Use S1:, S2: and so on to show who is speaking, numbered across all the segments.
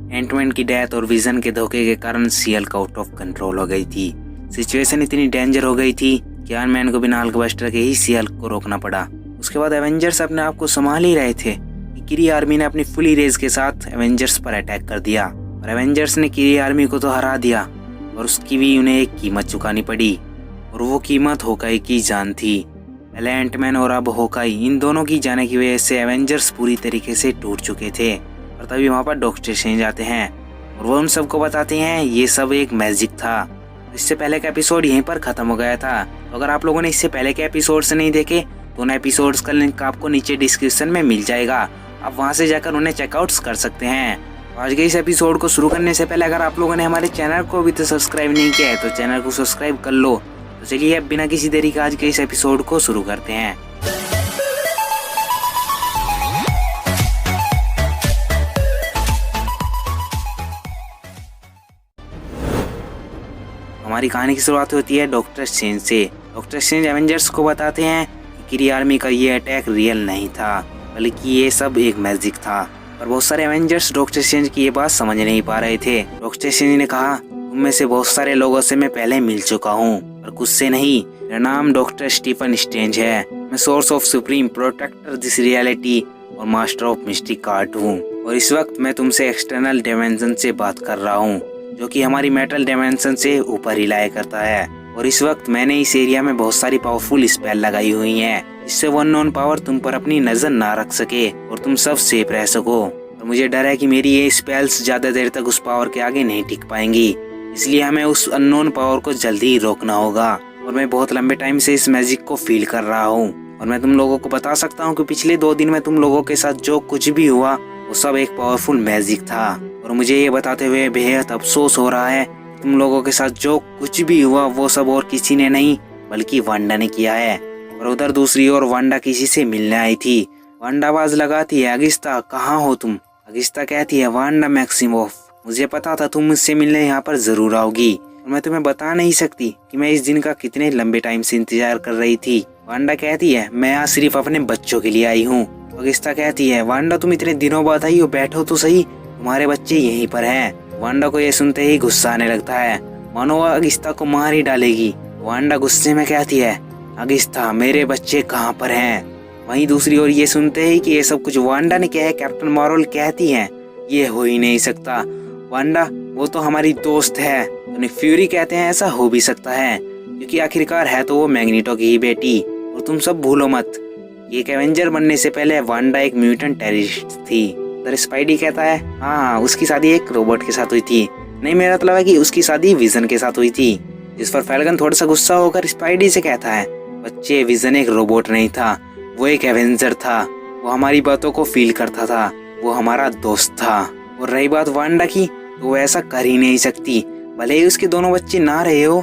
S1: Ant-Man की death और vision के धोखे के कारण सी-हल्क आउट ऑफ कंट्रोल हो गई थी। सिचुएशन इतनी डेंजर हो गई थी कि आयरन मैन को बिना हल्कबस्टर के ही सी-हल्क को रोकना पड़ा। उसके बाद एवेंजर्स अपने आप को संभाल ही रहे थे कि किरी आर्मी ने अपनी फुली रेज के साथ एवेंजर्स पर अटैक कर दिया और एवेंजर्स ने किरी आर्मी को तो हरा दिया और उसकी भी उन्हें एक कीमत चुकानी पड़ी और वो कीमत होकाई की जान थी। पहले एंटमैन और अब होकाई, इन दोनों की जाने की वजह से एवेंजर्स पूरी तरीके से टूट चुके थे। और तभी वहाँ पर डॉक्टर स्ट्रेंज आते हैं और वो उन सबको बताते हैं ये सब एक मैजिक था। इससे पहले का एपिसोड यहीं पर खत्म हो गया था। तो अगर आप लोगों ने इससे पहले के एपिसोड्स नहीं देखे तो उन एपिसोड्स का लिंक आपको नीचे डिस्क्रिप्शन में मिल जाएगा, आप वहां से जाकर उन्हें चेकआउट्स कर सकते हैं। तो आज के इस एपिसोड को शुरू करने से पहले अगर आप लोगों ने हमारे चैनल को अभी तक सब्सक्राइब नहीं किया है तो चैनल को सब्सक्राइब कर लो। तो चलिए अब बिना किसी देरी के आज के इस एपिसोड को शुरू करते हैं। हमारी कहानी की शुरुआत होती है डॉक्टर स्ट्रेंज से। डॉक्टर स्ट्रेंज एवेंजर्स को बताते हैं कि किरी आर्मी का ये अटैक रियल नहीं था बल्कि ये सब एक मैजिक था। पर बहुत सारे एवेंजर्स डॉक्टर स्ट्रेंज की ये बात समझ नहीं पा रहे थे। डॉक्टर स्ट्रेंज ने कहा तुम में से बहुत सारे लोगों से मैं पहले मिल चुका हूँ पर कुछ से नहीं। मेरा नाम डॉक्टर स्टीफन स्ट्रेंज है। मैं source of supreme, protector this reality और मास्टर ऑफ मिस्टिक आर्ट हूँ। और इस वक्त मैं तुमसे एक्सटर्नल डायमेंशन से बात कर रहा हूँ जो कि हमारी मेटल डायमेंशन से ऊपर ही लाया करता है। और इस वक्त मैंने इस एरिया में बहुत सारी पावरफुल स्पेल लगाई हुई हैं जिससे वन नॉन पावर तुम पर अपनी नजर ना रख सके और तुम सब सेफ रह सको। और मुझे डर है कि मेरी ये स्पेल्स ज्यादा देर तक उस पावर के आगे नहीं टिक पाएंगी, इसलिए हमें उस अननोन पावर को जल्दी ही रोकना होगा। और मैं बहुत लंबे टाइम से इस मैजिक को फील कर रहा हूँ और मैं तुम लोगों को बता सकता हूँ कि पिछले 2 दिन में तुम लोगों के साथ जो कुछ भी हुआ वो सब एक पावरफुल मैजिक था। और मुझे ये बताते हुए बेहद अफसोस हो रहा है तुम लोगों के साथ जो कुछ भी हुआ वो सब और किसी ने नहीं बल्कि वांडा ने किया है। और उधर दूसरी ओर वांडा किसी से मिलने आई थी। वांडा आवाज लगाती है अगिस्ता कहाँ हो तुम। अगिस्ता कहती है वांडा मैक्सिमोफ, मुझे पता था तुम मुझसे मिलने यहाँ पर जरूर आओगी और मैं तुम्हें बता नहीं सकती कि मैं इस दिन का कितने लंबे टाइम से इंतजार कर रही थी। वांडा कहती है मैं यहाँ सिर्फ अपने बच्चों के लिए आई हूँ। अगिस्ता कहती है वांडा तुम इतने दिनों बाद आई हो, बैठो तो सही, तुम्हारे बच्चे यहीं पर हैं। वांडा को ये सुनते ही गुस्सा आने लगता है, मानो वह अगिस्ता को मार ही डालेगी। वांडा गुस्से में कहती है अगिस्ता मेरे बच्चे कहाँ पर हैं। वहीं दूसरी ओर ये सुनते ही कि ये सब कुछ वांडा ने किया है, कैप्टन मार्वल कहती है ये हो ही नहीं सकता वांडा, वो तो हमारी दोस्त है। तो निक फ्यूरी कहते हैं ऐसा हो भी सकता है क्योंकि आखिरकार है तो वो मैग्नीटो की ही बेटी। और तुम सब भूलो मत ये एक एवेंजर बनने से पहले वांडा एक म्यूटेंट टेररिस्ट थी। उधर स्पाइडी कहता है हाँ उसकी शादी एक रोबोट के साथ हुई थी। नहीं मेरा मतलब है कि उसकी शादी विजन के साथ हुई थी। जिस पर फैल्कन थोड़ा सा गुस्सा होकर स्पाइडी से कहता है बच्चे विजन एक रोबोट नहीं था, वो एक एवेंजर था, वो हमारी बातों को फील करता था, वो हमारा दोस्त था। और रही बात वांडा की तो वो ऐसा कर ही नहीं सकती, भले ही उसके दोनों बच्चे ना रहे हो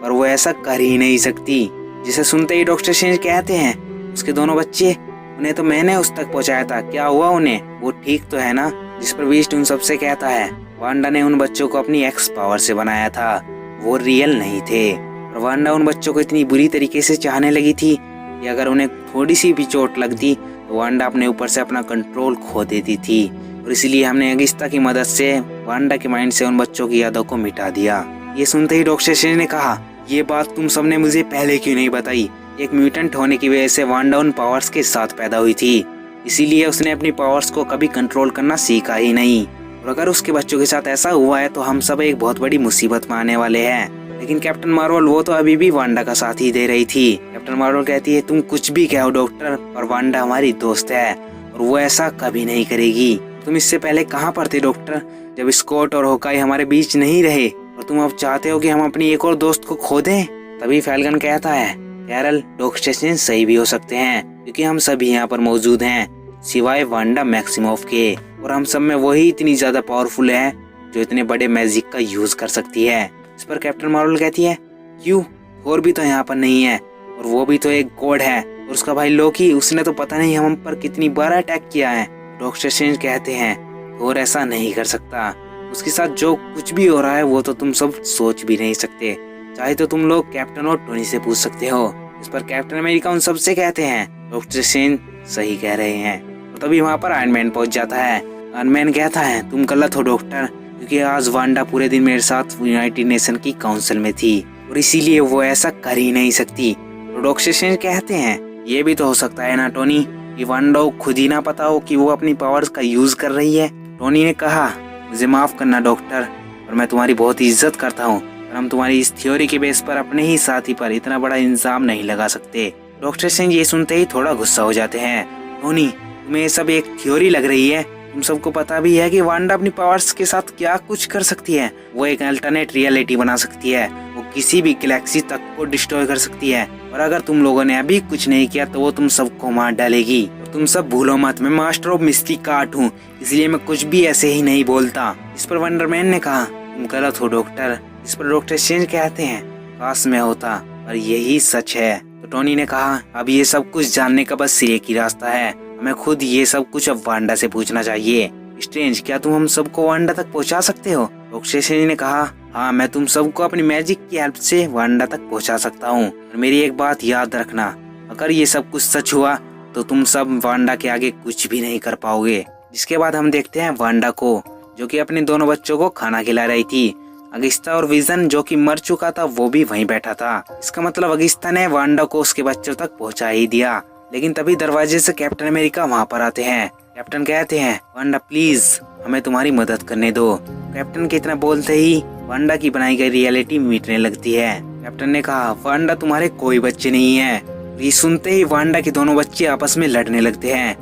S1: पर वो ऐसा कर ही नहीं सकती। जिसे सुनते ही डॉक्टर स्ट्रेंज कहते हैं उसके दोनों बच्चे, उन्हें तो मैंने उस तक पहुंचाया था, क्या हुआ उन्हें, वो ठीक तो है ना। जिस पर बीस्ट उन सबसे कहता है वांडा ने उन बच्चों को अपनी एक्स पावर से बनाया था, वो रियल नहीं थे। और वांडा उन बच्चों को इतनी बुरी तरीके से चाहने लगी थी कि अगर उन्हें थोड़ी सी भी चोट लगती तो वांडा अपने ऊपर से अपना कंट्रोल खो देती थी। और इसलिए हमने अगिस्ता की मदद से वांडा के माइंड से उन बच्चों की यादों को मिटा दिया। ये सुनते ही डॉक्टर स्ट्रेंज ने कहा ये बात तुम सबने मुझे पहले क्यों नहीं बताई। एक म्यूटेंट होने की वजह से वांडा उन पावर्स के साथ पैदा हुई थी, इसीलिए उसने अपनी पावर्स को कभी कंट्रोल करना सीखा ही नहीं। और अगर उसके बच्चों के साथ ऐसा हुआ है तो हम सब एक बहुत बड़ी मुसीबत में आने वाले हैं। लेकिन कैप्टन मार्वल वो तो अभी भी वांडा का साथ ही दे रही थी। कैप्टन मार्वल कहती है तुम कुछ भी कहो डॉक्टर, पर वांडा हमारी दोस्त है और वो ऐसा कभी नहीं करेगी। तुम इससे पहले कहाँ पर थे डॉक्टर, जब स्कॉट और होकाई हमारे बीच नहीं रहे और तुम अब चाहते हो कि हम अपनी एक और दोस्त को खो दें। तभी फैल्कन कहता है कैरल डॉक्टर स्ट्रेंज सही भी हो सकते हैं क्योंकि हम सभी यहाँ पर मौजूद हैं सिवाय वांडा मैक्सिमोफ के, और हम सब में वही इतनी ज्यादा पावरफुल है जो इतने बड़े मैजिक का यूज कर सकती है। इस पर कैप्टन मार्वल कहती है क्यों, और भी तो यहाँ पर नहीं है और वो भी तो एक गॉड है, और उसका भाई लोकी उसने तो पता नहीं हम पर कितनी बार अटैक किया है। डॉक्टर स्ट्रेंज कहते हैं और ऐसा नहीं कर सकता, उसके साथ जो कुछ भी हो रहा है वो तो तुम सब सोच भी नहीं सकते, चाहे तो तुम लोग कैप्टन और टोनी से पूछ सकते हो। इस पर कैप्टन अमेरिका उन सबसे कहते हैं डॉक्टर स्ट्रेंज सही कह रहे हैं। और तभी वहाँ पर आयरन मैन पहुंच जाता है आयरन कहता है तुम गलत हो डॉक्टर, क्योंकि आज वांडा पूरे दिन मेरे साथ यूनाइटेड नेशन की काउंसिल में थी और इसीलिए वो ऐसा कर ही नहीं सकती। तो डॉक्टर स्ट्रेंज कहते हैं ये भी तो हो सकता है ना टोनी कि वांडा को खुद ही ना पता हो कि वो अपनी पावर्स का यूज कर रही है। टोनी ने कहा मुझे माफ करना डॉक्टर, और मैं तुम्हारी बहुत इज्जत करता हूँ, पर हम तुम्हारी इस थ्योरी के बेस पर अपने ही साथी पर इतना बड़ा इल्जाम नहीं लगा सकते। डॉक्टर स्ट्रेंज ये सुनते ही थोड़ा गुस्सा हो जाते हैं। टोनी तुम्हें ये सब एक थ्योरी लग रही है, तुम सबको पता भी है कि वांडा अपनी पावर्स के साथ क्या कुछ कर सकती है। वो एक अल्टरनेट रियलिटी बना सकती है, वो किसी भी गैलेक्सी तक को डिस्ट्रॉय कर सकती है, और अगर तुम लोगों ने अभी कुछ नहीं किया तो वो तुम सबको मार डालेगी। और तुम सब भूलो मत मैं मास्टर ऑफ मिस्ट्री का आर्ट हूँ, इसलिए मैं कुछ भी ऐसे ही नहीं बोलता। इस पर वंडरमैन ने कहा तुम गलत हो डॉक्टर। इस पर डॉक्टर स्ट्रेंज कहते हैं काश मैं होता, और यही सच है। तो टोनी ने कहा अब ये सब कुछ जानने का बस एक ही रास्ता है, हमें खुद ये सब कुछ अब वांडा से पूछना चाहिए। स्ट्रेंज क्या तुम हम सबको वांडा तक पहुंचा सकते हो? डॉक्टर स्ट्रेंज ने कहा हाँ मैं तुम सबको अपनी मैजिक की हेल्प से वांडा तक पहुंचा सकता हूँ, और मेरी एक बात याद रखना, अगर ये सब कुछ सच हुआ तो तुम सब वांडा के आगे कुछ भी नहीं कर पाओगे। जिसके बाद हम देखते हैं वांडा को जो कि अपने दोनों बच्चों को खाना खिला रही थी। अगिस्ता और विजन जो कि मर चुका था वो भी वहीं बैठा था। इसका मतलब अगिस्ता ने वांडा को उसके बच्चों तक पहुंचा ही दिया। लेकिन तभी दरवाजे से कैप्टन अमेरिका वहां पर आते हैं। कैप्टन कहते हैं वांडा प्लीज हमें तुम्हारी मदद करने दो। कैप्टन के इतना बोलते ही वांडा की बनाई गई रियलिटी मिटने लगती है। कैप्टन ने कहा वांडा तुम्हारे कोई बच्चे नहीं है। ये सुनते ही वांडा के दोनों बच्चे आपस में लड़ने लगते हैं।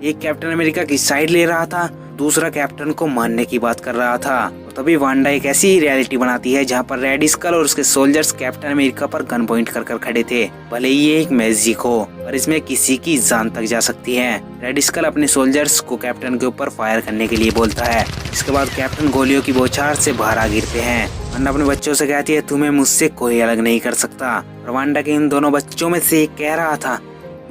S1: एक कैप्टन अमेरिका की साइड ले रहा था, दूसरा कैप्टन को मारने की बात कर रहा था। और तभी वांडा एक ऐसी ही रियलिटी बनाती है जहाँ पर रेड स्कल और उसके सोल्जर्स कैप्टन अमेरिका पर गन पॉइंट कर खड़े थे। भले ही ये एक मैजिक हो पर इसमें किसी की जान तक जा सकती है। रेड स्कल अपने सोल्जर्स को कैप्टन के ऊपर फायर करने के लिए बोलता है। इसके बाद कैप्टन गोलियों की बौछार से बाहर आ गिरते हैं। वांडा अपने बच्चों से कहती है तुम्हें मुझसे कोई अलग नहीं कर सकता। और वांडा के इन दोनों बच्चों में से एक कह रहा था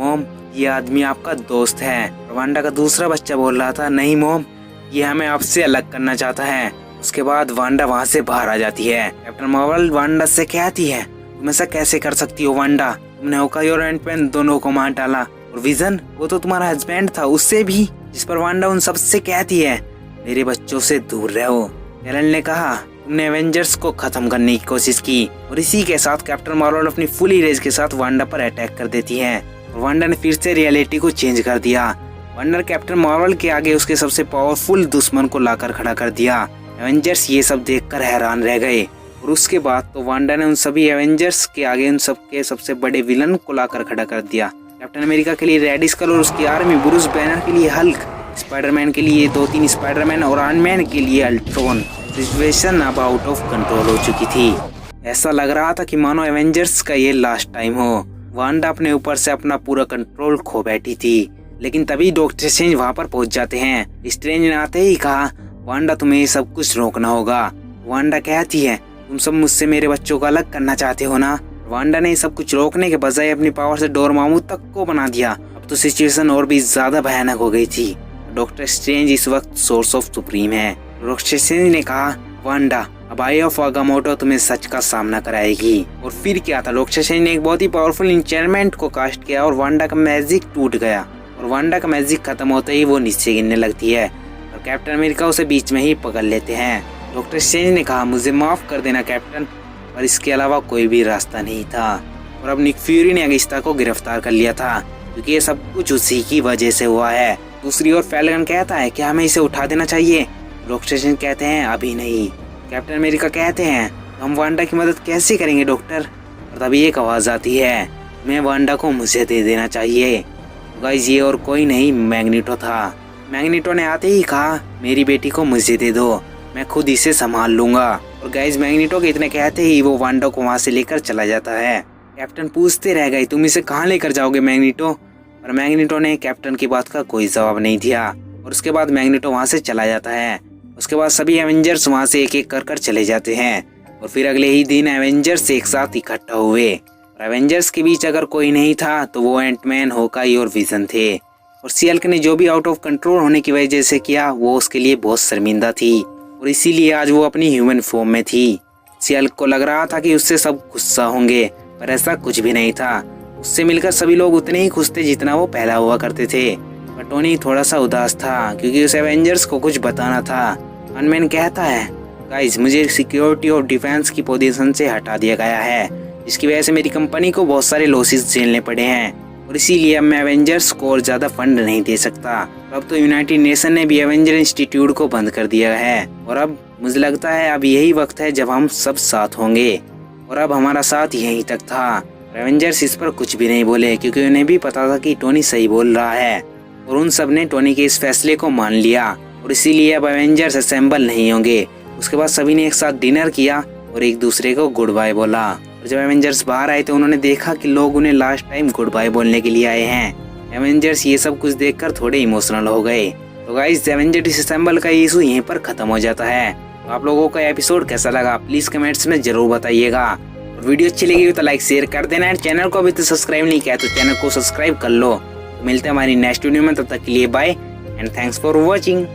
S1: मॉम ये आदमी आपका दोस्त है। और वांडा का दूसरा बच्चा बोल रहा था नहीं मॉम ये हमें आपसे अलग करना चाहता है। उसके बाद वांडा वहाँ से बाहर आ जाती है। कैप्टन मार्वल वांडा से कहती है तुम ऐसा कैसे कर सकती हो वांडा, तुमने होकाई और एंटमैन दोनों को मार डाला, और विजन वो तो तुम्हारा हस्बैंड था उससे भी। जिस पर वांडा उन सबसे कहती है मेरे बच्चों से दूर रहो। एलन ने कहा तुमने एवेंजर्स को खत्म करने की कोशिश की, और इसी के साथ कैप्टन मार्वल अपनी फुल रेज के साथ वांडा पर अटैक कर देती है। और वांडा ने फिर से रियलिटी को चेंज कर दिया। वांडा कैप्टन मार्वल के आगे उसके सबसे पावरफुल दुश्मन को लाकर खड़ा कर दिया। एवेंजर्स ये सब देखकर हैरान रह गए, और उसके बाद तो वांडा ने उन सभी एवेंजर्स के आगे उन सबके सबसे बड़े विलन को लाकर खड़ा कर दिया। कैप्टन अमेरिका के लिए रेड स्कल और उसकी आर्मी, ब्रूस बैनर के लिए हल्क, स्पाइडरमैन के लिए 2-3 स्पाइडरमैन और आयरन मैन के लिए अल्ट्रॉन। सिचुएशन अब आउट ऑफ कंट्रोल हो चुकी थी। ऐसा लग रहा था कि मानो एवेंजर्स का ये लास्ट टाइम हो। वांडा अपने ऊपर से अपना पूरा कंट्रोल खो बैठी थी। लेकिन तभी डॉक्टर स्ट्रेंज वहाँ पर पहुँच जाते हैं। स्ट्रेंज ने आते ही कहा वांडा तुम्हें ये सब कुछ रोकना होगा। वांडा कहती है तुम सब मुझसे मेरे बच्चों को अलग करना चाहते हो ना। वांडा ने सब कुछ रोकने के बजाय अपनी पावर से डोरमामू तक को बना दिया। अब तो सिचुएशन और भी ज्यादा भयानक हो गई थी। डॉक्टर स्ट्रेंज इस वक्त सोर्स ऑफ सुप्रीम है। डॉक्टर स्ट्रेंज ने कहा वांडा अब आई ऑफ आगामोटो तुम्हें सच का सामना कराएगी। और फिर क्या था, डॉक्टर स्ट्रेंज ने एक बहुत ही पावरफुल इंचेंटमेंट को कास्ट किया और वांडा का मैजिक टूट गया। और वांडा का मैजिक खत्म होते ही वो नीचे गिरने लगती है, और कैप्टन अमेरिका उसे बीच में ही पकड़ लेते हैं। डॉक्टर स्ट्रेंज ने कहा मुझे माफ कर देना कैप्टन, पर इसके अलावा कोई भी रास्ता नहीं था। और अब निक फ्यूरी ने अगिस्ता को गिरफ्तार कर लिया था, क्योंकि ये सब कुछ उसी की वजह से हुआ है। दूसरी ओर फैल्कन कहता है क्या हमें इसे उठा देना चाहिए। डॉक्टर स्ट्रेंज कहते हैं अभी नहीं। कैप्टन अमेरिका कहते हैं हम वांडा की मदद कैसे करेंगे डॉक्टर। और तभी एक आवाज आती है मैं वांडा को मुझे दे देना चाहिए। गाइस ये और कोई नहीं मैग्नेटो था। मैग्नेटो ने आते ही कहा मेरी बेटी को मुझे दे दो, मैं खुद इसे संभाल लूंगा। और गाइस मैग्नेटो के इतने कहते ही वो वांडा को वहां से लेकर चला जाता है। कैप्टन पूछते रह गए तुम इसे कहाँ लेकर जाओगे मैग्नेटो। और मैग्नेटो ने कैप्टन की बात का कोई जवाब नहीं दिया। और उसके बाद मैग्नेटो वहां से चला जाता है। उसके बाद सभी एवेंजर्स वहां से एक एक कर चले जाते हैं। और फिर अगले ही दिन एवेंजर्स एक साथ इकट्ठा हुए। और एवेंजर्स के बीच अगर कोई नहीं था तो वो एंटमैन, होकाई और विजन थे। और सिल्क ने जो भी आउट ऑफ कंट्रोल होने की वजह से किया वो उसके लिए बहुत शर्मिंदा थी, और इसीलिए आज वो अपनी ह्यूमन फॉर्म में थी। सिल्क को लग रहा था कि उससे सब गुस्सा होंगे, पर ऐसा कुछ भी नहीं था। उससे मिलकर सभी लोग उतने ही खुश थे जितना वो पहला हुआ करते थे। पर टोनी थोड़ा सा उदास था क्योंकि उसे एवेंजर्स को कुछ बताना था। आयरन कहता है, गाइस मुझे सिक्योरिटी और डिफेंस की पोजीशन से हटा दिया गया है, जिसकी वजह से मेरी कंपनी को बहुत सारे लॉसेस झेलने पड़े हैं और इसीलिए अब मैं एवेंजर्स को और ज़्यादा फंड नहीं दे सकता। अब तो यूनाइटेड नेशन ने भी एवेंजर इंस्टीट्यूट को बंद कर दिया है और अब मुझे लगता है अब यही वक्त है जब हम सब साथ होंगे। और अब हमारा साथ यहीं तक था। एवेंजर्स इस पर कुछ भी नहीं बोले क्योंकि उन्हें भी पता था कि टोनी सही बोल रहा है और उन सब ने टोनी के इस फैसले को मान लिया और इसीलिए अब एवेंजर्स असेंबल नहीं होंगे। उसके बाद सभी ने एक साथ डिनर किया और एक दूसरे को गुड बाय बोला। और जब एवेंजर्स बाहर आए तो उन्होंने देखा कि लोग उन्हें लास्ट टाइम गुड बाय बोलने के लिए आए हैं। एवेंजर्स ये सब कुछ देखकर थोड़े इमोशनल हो गए। तो गाइस एवेंजर्स असेंबल का इशू यहीं पर खत्म हो जाता है। तो आप लोगों का एपिसोड कैसा लगा प्लीज कमेंट्स में जरूर बताइएगा। और वीडियो अच्छी लगी हो तो लाइक शेयर कर देना है। चैनल को अभी तो सब्सक्राइब नहीं किया तो चैनल को सब्सक्राइब कर लो। तो मिलते हैं हमारी नेक्स्ट वीडियो में, तब तक के लिए bye and thanks for watching.